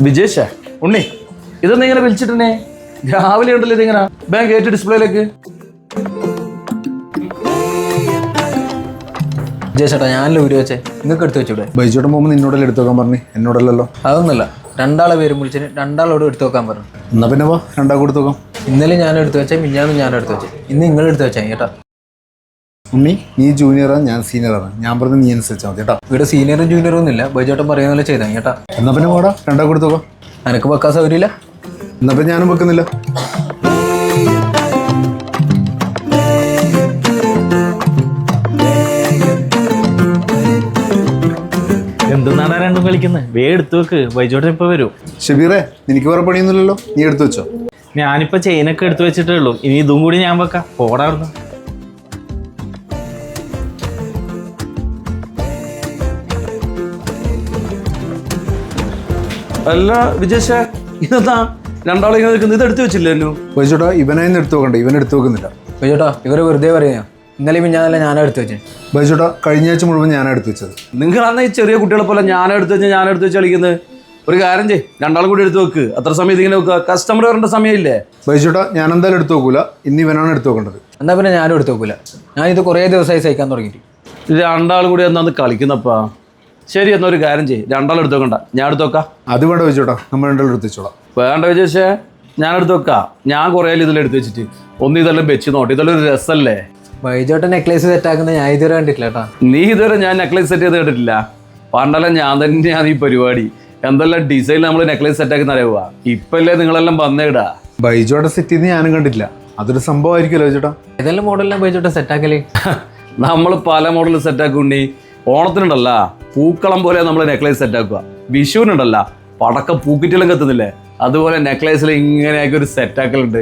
വിജേഷ ഉണ്ണി ഇതൊന്നും ഇങ്ങനെ വിളിച്ചിട്ടേ രാവിലെ ഉണ്ടല്ലോ ഇതിങ്ങനെ ബാങ്ക് ഏറ്റ ഡിസ്പ്ലേയിലേക്ക്. വിജേഷേട്ടാ ഞാനല്ലേ ഊരി വെച്ചേ, നിങ്ങൾക്ക് എടുത്ത് വെച്ചൂടെ? ബൈജോട്ടൻ പോകുമ്പോൾ നിന്നോടല്ലേ എടുത്തു വെക്കാൻ പറഞ്ഞു, എന്നോടല്ലോ. അതൊന്നുമല്ല, രണ്ടാളെ പേരും വിളിച്ചിട്ട് രണ്ടാളോട് എടുത്തു വെക്കാൻ പറഞ്ഞു. എന്നാ പിന്നെ വാ രണ്ടാൾക്ക് എടുത്തു വെക്കാം. ഇന്നലെ ഞാൻ എടുത്തു വെച്ചേ, മിഞ്ഞാന്നും ഞാൻ എടുത്തു വെച്ചേ, ഇന്ന് നിങ്ങൾ എടുത്ത് വെച്ചാൽ ചേട്ടാ. ഉണ്ണി നീ ജൂനിയറാണ്, ഞാൻ സീനിയറാണ്, ഞാൻ പറഞ്ഞ നീ അനുസരിച്ചാൽ മതി കേട്ടോ. ഇവിടെ സീനിയറും ജൂനിയറും ഒന്നുമില്ല, ബൈജോട്ടൻ പറയുന്ന പോലെ ചെയ്താൽ ചേട്ടാ. എന്നാ പിന്നെ വാടാ രണ്ടാൾക്ക് എടുത്തു വെക്കാം. എനക്ക് വെക്കാൻ സൗകര്യമില്ല, എന്നാ പിന്നെ ഞാനും വെക്കുന്നില്ല. എന്തെന്നാണ് രണ്ടും കളിക്കുന്നത്? വേ എടുത്തു വെക്ക്, ബൈജോട്ടൻ ഇപ്പൊ വരും. ഷബീറേ നിനക്ക് വേറെ പണിയൊന്നുമില്ലല്ലോ, നീ എടുത്തു വെച്ചോ. ഞാനിപ്പോ ചെയിനൊക്കെ എടുത്തു വെച്ചിട്ടേ ഉള്ളൂ, ഇനി ഇതും കൂടി ഞാൻ വെക്കാം. പോടാ അവിടുന്ന്. അല്ല വിജേഷ, ഇതെന്താ രണ്ടാളെ ഇങ്ങനെ നിൽക്കുന്നത്? ഇത് എടുത്തു വെച്ചില്ലല്ലോ. ബൈജോട്ടാ ഇവനായിരുന്നു എടുത്തു വെക്കണ്ടേ, ഇവൻ എടുത്തു വെക്കുന്നില്ല. ബൈജോട്ടാ ഇവര് വെറുതെ പറയാ, ഇന്നലെ മിഞ്ഞാന്നല്ല ഞാനാ എടുത്തു വെച്ചേ. ബൈജോട്ടാ കഴിഞ്ഞ ആഴ്ച മുഴുവൻ ഞാനാണ് എടുത്തു വെച്ചത്. നിങ്ങൾ അന്ന് ഈ ചെറിയ കുട്ടികളെ പോലെ ഞാൻ എടുത്തു വെച്ച് കളിക്കുന്നത്. ഒരു കാര്യം ചെയ്യ്, രണ്ടാളും കൂടി എടുത്തു വെക്ക്. അത്ര സമയം ഇതിങ്ങനെ വെക്കുക, കസ്റ്റമർ വരേണ്ട സമയമില്ലേ? ബൈജോട്ടാ ഞാൻ എന്തായാലും എടുത്തു വെക്കൂല, ഇന്ന് ഇവനാണ് എടുത്തു വെക്കേണ്ടത്. എന്നാ പിന്നെ ഞാനും എടുത്തു വെക്കൂല, ഞാനിത് കുറേ ദിവസമായി സഹിക്കാൻ തുടങ്ങിയിട്ട്. രണ്ടാളും കൂടി എന്നാന്ന് കളിക്കുന്നപ്പാ. ശരി എന്നാ ഒരു കാര്യം ചെയ്യ്, രണ്ടാളും എടുത്തു വെക്കണ്ട, ഞാൻ എടുത്തു വെക്കാം. അത് വേണ്ട ബൈജോട്ടാ, നമ്മൾ രണ്ടാളും എടുത്തു വെച്ചോളാം. വേണ്ട വിജേഷേ, ഞാൻ എടുത്തു വെക്കാം. ഞാൻ കുറേ ഇതെല്ലാം എടുത്തു വെച്ചിട്ട് ഒന്ന് ഇതെല്ലാം വെച്ച് നോട്ടി, ഇതെല്ലാം ഒരു രസമല്ലേ? ബൈജോട്ടൻ നെക്ലേസ് സെറ്റാക്കുന്നത് ഞാൻ ഇതുവരെ കണ്ടിട്ടില്ല കേട്ടാ. നീ ഇതുവരെ ഞാൻ നെക്ലേസ് സെറ്റ് ചെയ്ത് കേട്ടിട്ടില്ല. പണ്ടെല്ലാം ഞാൻ തന്നെയാണ് ഈ പരിപാടി. എന്തെല്ലാം ഡിസൈൻ നമ്മൾ നെക്ലേസ് സെറ്റാക്കുന്ന അറിയുക. ഇപ്പല്ലേ നിങ്ങളെല്ലാം വന്നേടാ. ബൈജോട്ട സെറ്റ് ചെയ്ത് ഞാനും കണ്ടില്ല, അതൊരു സംഭവമായിരിക്കുമല്ലോ ബൈജോട്ടാ. ഏതെല്ലാം മോഡലിലാണ് ബൈജോട്ടൻ സെറ്റാക്കല്? നമ്മൾ പല മോഡൽ സെറ്റാക്കുണ്ടി. ഓണത്തിനുണ്ടല്ല പൂക്കളം പോലെ നമ്മൾ നെക്ലേസ് സെറ്റാക്കുക. വിഷുവിനുണ്ടല്ല പടക്കം പൂക്കിറ്റെല്ലാം കത്തുന്നില്ലേ, അതുപോലെ നെക്ലേസിൽ ഇങ്ങനെയാക്കി ഒരു സെറ്റാക്കലുണ്ട്.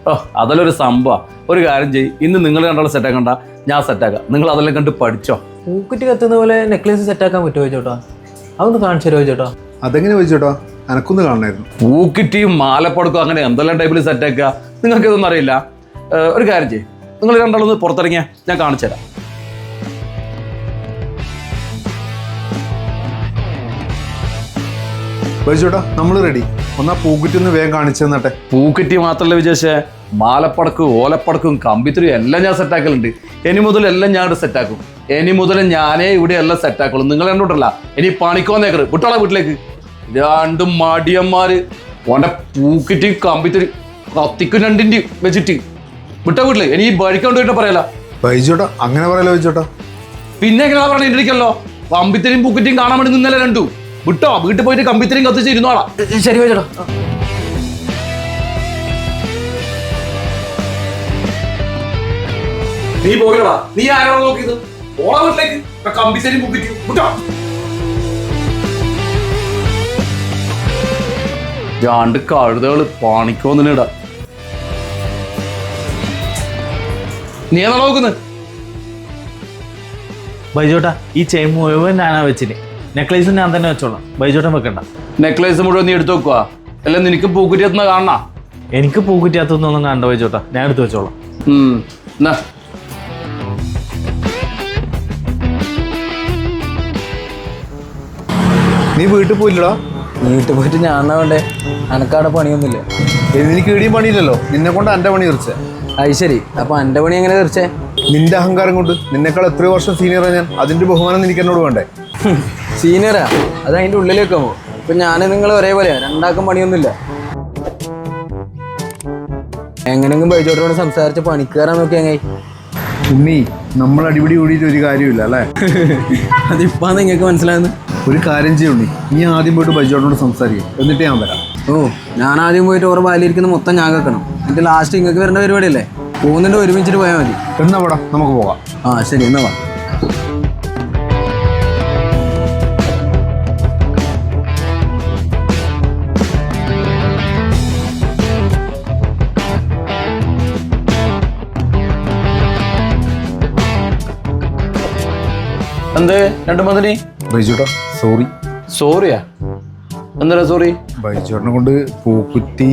ഓ അതെല്ലാം ഒരു സംഭവം. ഒരു കാര്യം ചെയ്യും, ഇന്ന് നിങ്ങൾ രണ്ടാളും സെറ്റാക്കണ്ട, ഞാൻ സെറ്റാക്കാം. നിങ്ങൾ അതെല്ലാം കണ്ട് പഠിച്ചോ. പൂക്കുറ്റി കത്തുന്ന പോലെ നെക്ലേസ് സെറ്റാക്കാൻ പറ്റുമോ ബൈജോട്ടാ? അതൊന്ന് കാണിച്ചു തരുമോ ബൈജോട്ടാ? അതെങ്ങനെ ബൈജോട്ടാ, എനക്കൊന്ന് കാണണമായിരുന്നു. പൂക്കിറ്റിയും മാലപ്പടക്കും അങ്ങനെ എന്തെല്ലാം ടൈപ്പിൽ സെറ്റാക്കുക, നിങ്ങൾക്ക് ഇതൊന്നും അറിയില്ല. ഒരു കാര്യം ചെയ്യും, നിങ്ങൾ രണ്ടാളൊന്ന് പുറത്തിറങ്ങിയാൽ ഞാൻ കാണിച്ചു തരാം. ബൈജോട്ടാ നമ്മൾ റെഡി. ഒന്നാ പൂക്കുറ്റി ഒന്ന് വേഗം കാണിച്ചു തന്നട്ടെ. പൂക്കിറ്റി മാത്രമല്ല വിജേഷേ, മാലപ്പടക്കും ഓലപ്പടക്കും കമ്പിത്തിരിയും എല്ലാം ഞാൻ സെറ്റാക്കലുണ്ട്. ഇനി മുതൽ എല്ലാം ഞാൻ ഇവിടെ സെറ്റാക്കും. ഇനി മുതൽ ഞാനേ ഇവിടെ എല്ലാം സെറ്റാക്കുള്ളൂ. നിങ്ങൾ കണ്ടോട്ടല്ല ഇനി പണിക്കോന്നേക്കറ് വിട്ടോളാ വീട്ടിലേക്ക്. രണ്ടും മടിയന്മാര് ഓന്റെ പൂക്കിറ്റിയും കമ്പിത്തിരി കത്തിക്കും രണ്ടിൻ്റെയും വെച്ചിട്ട് വിട്ട വീട്ടില്. ഇനി ഈ വഴിക്കൊണ്ടിട്ട് പറയല ബൈജോട്ടാ, അങ്ങനെ പറയല്ലോ ബൈജോട്ടാ. പിന്നെ എങ്ങനെ പറഞ്ഞ ഇരിക്കല്ലോ, കമ്പിത്തിരിയും പൂക്കിറ്റിയും കാണാൻ വേണ്ടി നിന്നല്ലേ രണ്ടു. വിട്ടോ, വീട്ടിൽ പോയിട്ട് കമ്പിത്തിരിയും കത്തിച്ച് ഇരുന്നോളാം. ശരി ബൈജോട്ടാ. നീ പോകടാ, നീ ആരാണോ നോക്കിയത്? ഓളെ വീട്ടിലേക്ക് കമ്പിത്തിരിയും പൂക്കിറ്റിയും വിട്ടോ. രണ്ട് കഴുതകള് പണിക്കോന്നിടാ. നീ എന്നാ നോക്കുന്നത്? ബൈജോട്ടാ ഈ ചെയിൻ മുഴുവൻ ഞാനാ വെച്ചിന്, നെക്ലേസ് ഞാൻ തന്നെ വെച്ചോളാം, ബൈജോട്ടൻ വെക്കണ്ട. നെക്ലേസ് മുഴുവൻ നീ എടുത്തു വെക്കുക, അല്ല നിനക്ക് പൂക്കുറ്റി എത്തുന്ന കാണണ? എനിക്ക് പൂക്കുറ്റിയാത്തൊന്നും കണ്ട ബൈജോട്ടാ, ഞാൻ എടുത്ത് വെച്ചോളാം. എന്നാ നീ വീട്ടിൽ പോയില്ലടാ? വീട്ടിൽ പോയിട്ട് ഞാൻ എന്നാ വേണ്ടേ, അനക്കവിടെ പണിയൊന്നുമില്ല. എനിക്ക് ഇടിയും പണിയില്ലല്ലോ, നിന്നെ കൊണ്ട് എൻ്റെ പണി തീർച്ചേ. അത് ശരി, അപ്പൊ എൻ്റെ പണി എങ്ങനെ തീർച്ചേ? നിന്റെ അഹങ്കാരം കൊണ്ട്. നിന്നെക്കാൾ എത്രയോ വർഷം സീനിയറാണ് ഞാൻ, അതിന്റെ ബഹുമാനം നിനക്ക് എന്നോട് വേണ്ടേ? സീനിയറാ, അത് അതിൻ്റെ ഉള്ളിലേക്ക് പോകും. ഇപ്പൊ ഞാൻ നിങ്ങൾ ഒരേപോലെയാ, രണ്ടാക്കും പണിയൊന്നുമില്ല. എങ്ങനെയെങ്കിലും ബൈജോട്ടോട് സംസാരിച്ച് പണിക്കാരാൻ നോക്കി എങ്ങനെ? ഉണ്ണി നമ്മൾ അടിപിടി കൂടിയിട്ട് ഒരു കാര്യമില്ല അല്ലേ? അതിപ്പാ നിങ്ങൾക്ക് മനസ്സിലായെന്ന്. ഒരു കാര്യം ചെയ്യുണ്ണി, നീ ആദ്യം പോയിട്ട് ബൈജോട്ടനോട് സംസാരിക്കും, എന്നിട്ട് ഞാൻ വരാം. ഓ ഞാൻ ആദ്യം പോയിട്ട് ഓർ ബാലിരിക്കുന്ന മൊത്തം ഞാൻ കേൾക്കണം, എന്നിട്ട് ലാസ്റ്റ് നിങ്ങൾക്ക് വരേണ്ട പരിപാടിയല്ലേ? പോകുന്നുണ്ട് ഒരുമിച്ചിട്ട് പോയാൽ മതി. എന്നാ വേടാ നമുക്ക് പോകാം. ആ ശരി എന്നാ വാ. എന്തേ രണ്ടു മതിനി? ബൈജോട്ടാ സോറി. സോറിയാ? എന്താ സോറി? ബൈജോട്ടനെ കൊണ്ട് പൂക്കുറ്റി,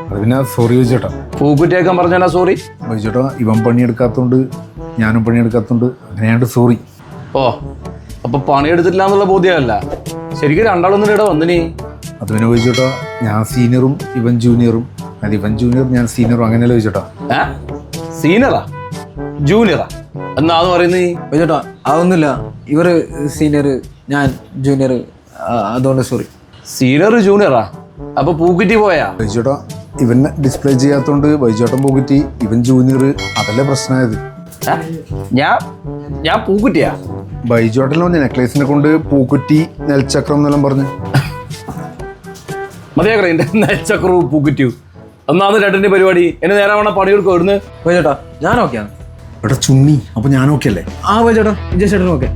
അത് പിന്നെ സോറി ബൈജോട്ടാ. പൂക്കുറ്റിയേക്കാൻ പറഞ്ഞാ സോറി? ബൈജോട്ടാ ഇവൻ പണിയെടുക്കാത്തോണ്ട് ഞാനും പണിയെടുക്കാത്തോണ്ട് അങ്ങനെയാണ്ട് സോറി. ഓ അപ്പൊ പണിയെടുത്തിട്ടില്ല എന്നുള്ള ബോധ്യമല്ല. ശരിക്കും രണ്ടാളൊന്നും ഇവിടെ വന്നിനി. അത് പിന്നെ ചോദിച്ചോട്ടോ ഞാൻ സീനിയറും ഇവൻ ജൂനിയറും അത് ഇവൻ ജൂനിയർ ഞാൻ സീനിയറും അങ്ങനെയല്ലേ ചോദിച്ചോട്ടോ. സീനിയറാ ജൂനിയറാ എന്നാന്ന് പറയുന്നത് നീ? ചേട്ടാ അതൊന്നുമില്ല, ഇവർ സീനിയർ ഞാൻ ജൂനിയർ, അതുകൊണ്ട് സോറി. സീനിയർ ജൂനിയറാ? അപ്പൊ പൂക്കുറ്റി പോയാ? ബൈജോട്ടോ ഇവൻ ഡിസ്പ്ലേ ചെയ്യാത്തോണ്ട് ബൈജോട്ടൻ പോകിറ്റി ഇവൻ ജൂനിയർ, അതല്ലേ പ്രശ്നമായത്. ഏ? ഞാൻ പൂക്കുറ്റിയാ? ബൈജോട്ടനിൽ വന്ന് നെക്ലേസിനെ കൊണ്ട് പൂക്കുറ്റി നെൽച്ചക്രം എന്നെല്ലാം പറഞ്ഞു. മതിയാക്കറ എന്റെ നെച്ചക്രവും പൂക്കുറ്റിയും ഒന്നാമത് രണ്ടിന്റെ പരിപാടി. എന്നെ നേരെ വേണം പണിയെടുക്കും ഇവിടുന്ന്. ചേട്ടാ ഞാൻ ഓക്കെയാണ്. എടാ ചുണ്ണി, അപ്പൊ ഞാൻ ഓക്കെ അല്ലേ? ചേട്ടാ ചേട്ടനും ഓക്കെ.